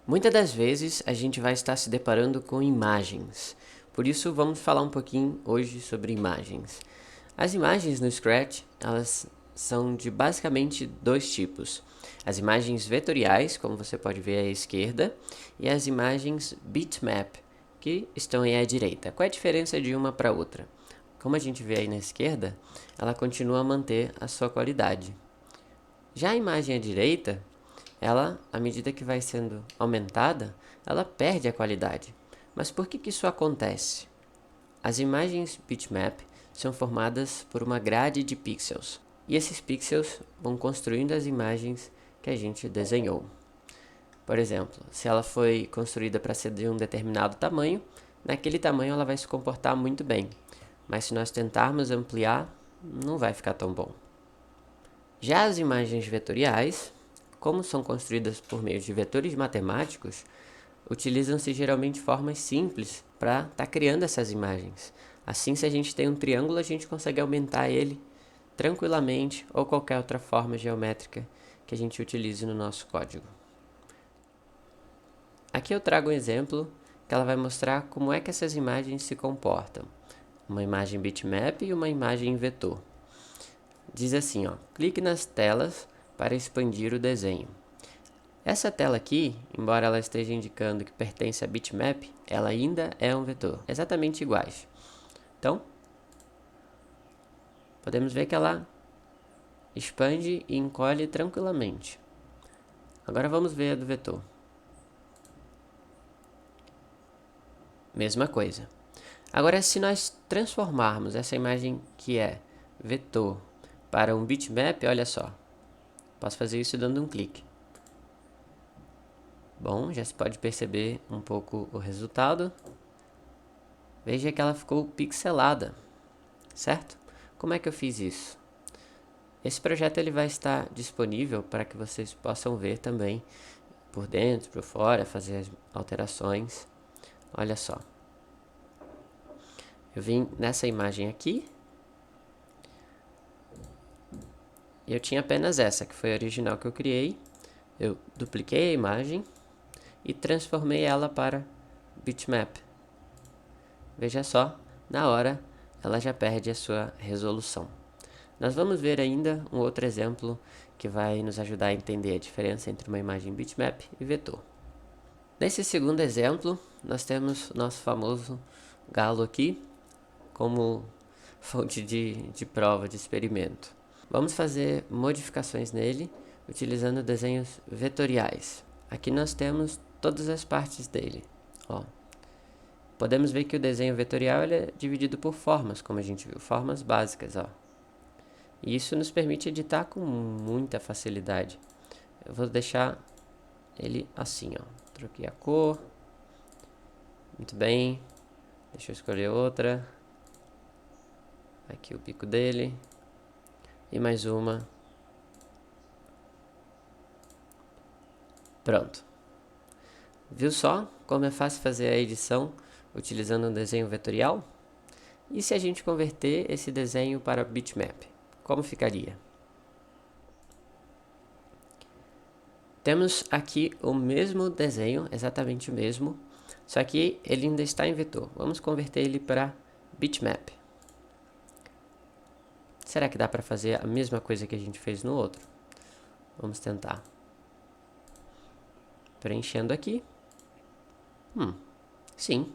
Muitas das vezes a gente vai estar se deparando com imagens, por isso vamos falar um pouquinho hoje sobre imagens. As imagens no Scratch, elas são de basicamente dois tipos. As imagens vetoriais, como você pode ver à esquerda, e as imagens bitmap, que estão aí à direita. Qual é a diferença de uma para outra? Como a gente vê aí na esquerda, ela continua a manter a sua qualidade. Já a imagem à direita, ela, à medida que vai sendo aumentada, ela perde a qualidade. Mas por que isso acontece? As imagens bitmap são formadas por uma grade de pixels, e esses pixels vão construindo as imagens que a gente desenhou. Por exemplo, se ela foi construída para ser de um determinado tamanho, naquele tamanho ela vai se comportar muito bem, mas se nós tentarmos ampliar, não vai ficar tão bom. Já as imagens vetoriais, como são construídas por meio de vetores matemáticos, utilizam-se geralmente formas simples para estar criando essas imagens. Assim, se a gente tem um triângulo, a gente consegue aumentar ele tranquilamente, ou qualquer outra forma geométrica que a gente utilize no nosso código. Aqui eu trago um exemplo que ela vai mostrar como é que essas imagens se comportam. Uma imagem bitmap e uma imagem em vetor. Diz assim, ó, clique nas telas para expandir o desenho. Essa tela aqui, embora ela esteja indicando que pertence a bitmap, ela ainda é um vetor, exatamente iguais. Então, podemos ver que ela expande e encolhe tranquilamente. Agora vamos ver a do vetor. Mesma coisa. Agora, se nós transformarmos essa imagem que é vetor para um bitmap, olha só. Posso fazer isso dando um clique. Bom, já se pode perceber um pouco o resultado. Veja que ela ficou pixelada, certo? Como é que eu fiz isso? Esse projeto ele vai estar disponível para que vocês possam ver também por dentro, por fora, fazer as alterações. Olha só. Eu vim nessa imagem aqui e eu tinha apenas essa, que foi a original que eu criei. Eu dupliquei a imagem e transformei ela para bitmap. Veja só, na hora ela já perde a sua resolução. Nós vamos ver ainda um outro exemplo que vai nos ajudar a entender a diferença entre uma imagem bitmap e vetor. Nesse segundo exemplo, nós temos nosso famoso galo aqui como fonte de prova, de experimento. Vamos fazer modificações nele utilizando desenhos vetoriais. Aqui nós temos todas as partes dele. Ó. Podemos ver que o desenho vetorial ele é dividido por formas, como a gente viu, formas básicas. Ó. E isso nos permite editar com muita facilidade. Eu vou deixar ele assim, ó. Troquei a cor. Muito bem. Deixa eu escolher outra. Aqui o bico dele. E mais uma. Pronto. Viu só como é fácil fazer a edição utilizando um desenho vetorial? E se a gente converter esse desenho para bitmap? Como ficaria? Temos aqui o mesmo desenho, exatamente o mesmo, só que ele ainda está em vetor. Vamos converter ele para bitmap. Será que dá para fazer a mesma coisa que a gente fez no outro? Vamos tentar. Preenchendo aqui. Sim.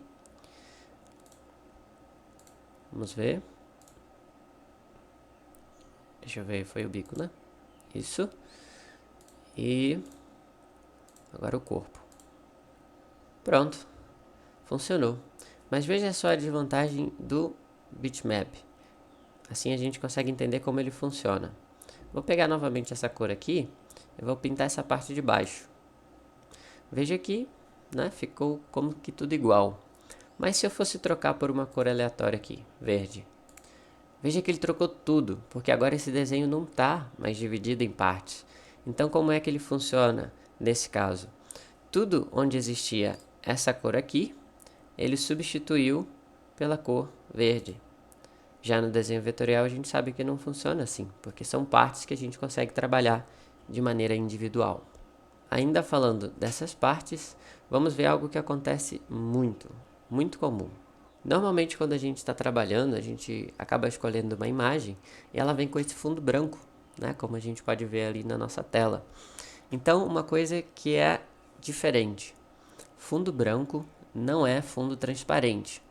Vamos ver. Deixa eu ver, foi o bico, né? Isso. E agora o corpo. Pronto. Funcionou. Mas veja só a desvantagem do bitmap. Assim a gente consegue entender como ele funciona. Vou pegar novamente essa cor aqui. Eu vou pintar essa parte de baixo. Veja que, né, ficou como que tudo igual. Mas se eu fosse trocar por uma cor aleatória aqui, verde. Veja que ele trocou tudo, porque agora esse desenho não está mais dividido em partes. Então como é que ele funciona nesse caso? Tudo onde existia essa cor aqui, ele substituiu pela cor verde. Já no desenho vetorial a gente sabe que não funciona assim, porque são partes que a gente consegue trabalhar de maneira individual. ainda falando dessas partes, vamos ver algo que acontece muito comum. Normalmente, quando a gente está trabalhando, a gente acaba escolhendo uma imagem e ela vem com esse fundo branco, né? Como a gente pode ver ali na nossa tela. Então, uma coisa que é diferente: fundo branco não é fundo transparente.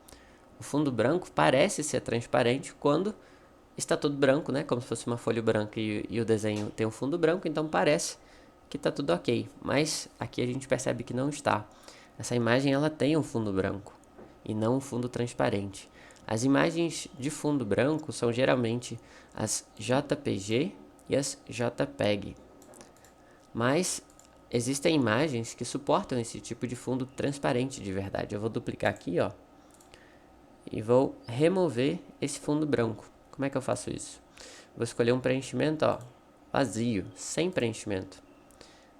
O fundo branco parece ser transparente quando está tudo branco, né? Como se fosse uma folha branca e o desenho tem um fundo branco, então parece que está tudo ok. Mas aqui a gente percebe que não está. Essa imagem ela tem um fundo branco e não um fundo transparente. As imagens de fundo branco são geralmente as JPG e as JPEG. Mas existem imagens que suportam esse tipo de fundo transparente de verdade. Eu vou duplicar aqui, ó, e vou remover esse fundo branco. Como é que eu faço isso? Vou escolher um preenchimento, ó, vazio, sem preenchimento.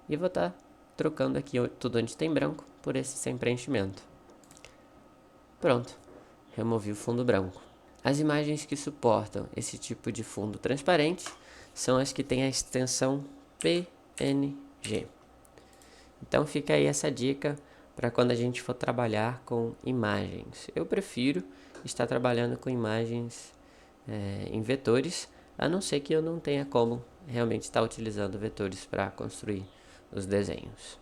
E vou estar trocando aqui tudo onde tem branco por esse sem preenchimento. Pronto, removi o fundo branco. As imagens que suportam esse tipo de fundo transparente são as que têm a extensão PNG. Então fica aí essa dica para quando a gente for trabalhar com imagens. Eu prefiro estar trabalhando com imagens em vetores, a não ser que eu não tenha como realmente estar utilizando vetores para construir os desenhos.